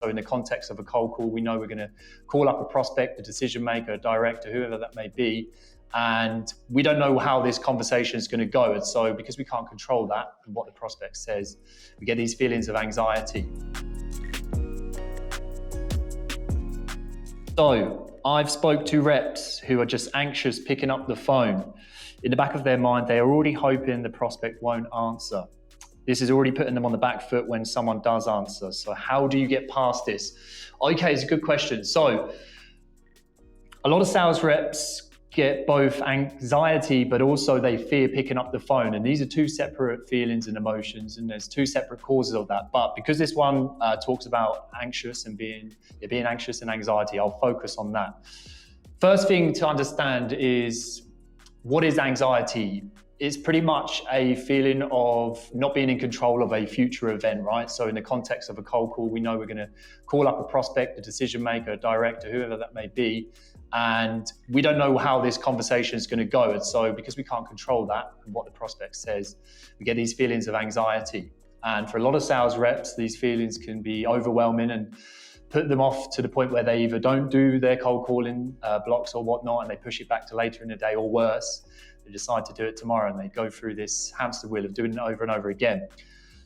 So in the context of a cold call, we know we're going to call up a prospect, a decision maker, a director, whoever that may be, and we don't know how this conversation is going to go. And so because we can't control that and what the prospect says, we get these feelings of anxiety. So I've spoke to reps who are just anxious picking up the phone. In the back of their mind, they are already hoping the prospect won't answer. This is already putting them on the back foot when someone does answer. So how do you get past this? Okay, it's a good question. So a lot of sales reps get both anxiety, but also they fear picking up the phone. And these are two separate feelings and emotions, and there's two separate causes of that. But because this one talks about anxious and being anxious and anxiety, I'll focus on that. First thing to understand is, what is anxiety? It's pretty much a feeling of not being in control of a future event, right? So in the context of a cold call, we know we're going to call up a prospect, a decision maker, a director, whoever that may be, and we don't know how this conversation is going to go. And so because we can't control that and what the prospect says, we get these feelings of anxiety. And for a lot of sales reps, these feelings can be overwhelming and put them off to the point where they either don't do their cold calling blocks or whatnot, and they push it back to later in the day, or worse, they decide to do it tomorrow and they go through this hamster wheel of doing it over and over again.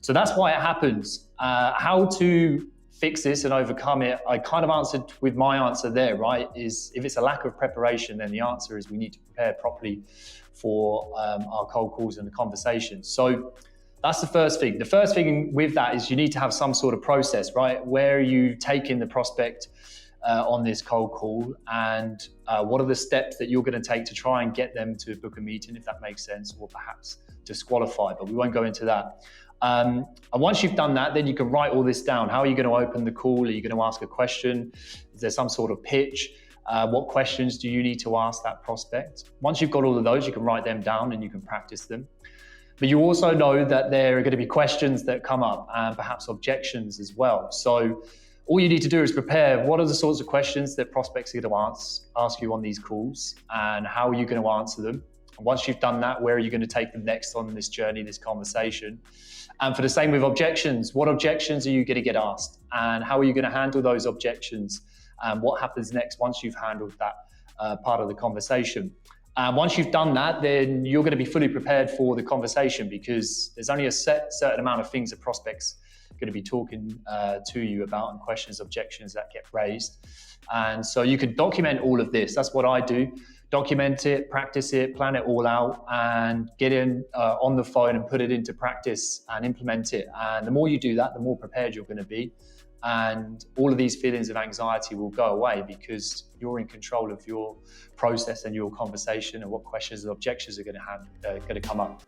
So that's why it happens. How to fix this and overcome it, I kind of answered with my answer there, right? Is if it's a lack of preparation, then the answer is we need to prepare properly for our cold calls and the conversations. So that's the first thing. The first thing with that is you need to have some sort of process, right? Where are you taking the prospect on this cold call, and what are the steps that you're going to take to try and get them to book a meeting, if that makes sense, or perhaps disqualify, but we won't go into that. And once you've done that, then you can write all this down. How are you going to open the call? Are you going to ask a question? Is there some sort of pitch? What questions do you need to ask that prospect? Once you've got all of those, you can write them down and you can practice them. But you also know that there are going to be questions that come up and perhaps objections as well. So all you need to do is prepare what are the sorts of questions that prospects are going to ask you on these calls, and how are you going to answer them. And once you've done that, where are you going to take them next on this journey, this conversation? And for the same with objections, what objections are you going to get asked, and how are you going to handle those objections? And what happens next once you've handled that part of the conversation? And once you've done that, then you're going to be fully prepared for the conversation, because there's only a certain amount of things that prospects are going to be talking to you about, and questions, objections that get raised. And so you can document all of this. That's what I do. Document it, practice it, plan it all out, and get in on the phone and put it into practice and implement it. And the more you do that, the more prepared you're going to be. And all of these feelings of anxiety will go away, because you're in control of your process and your conversation and what questions and objections are going to come up.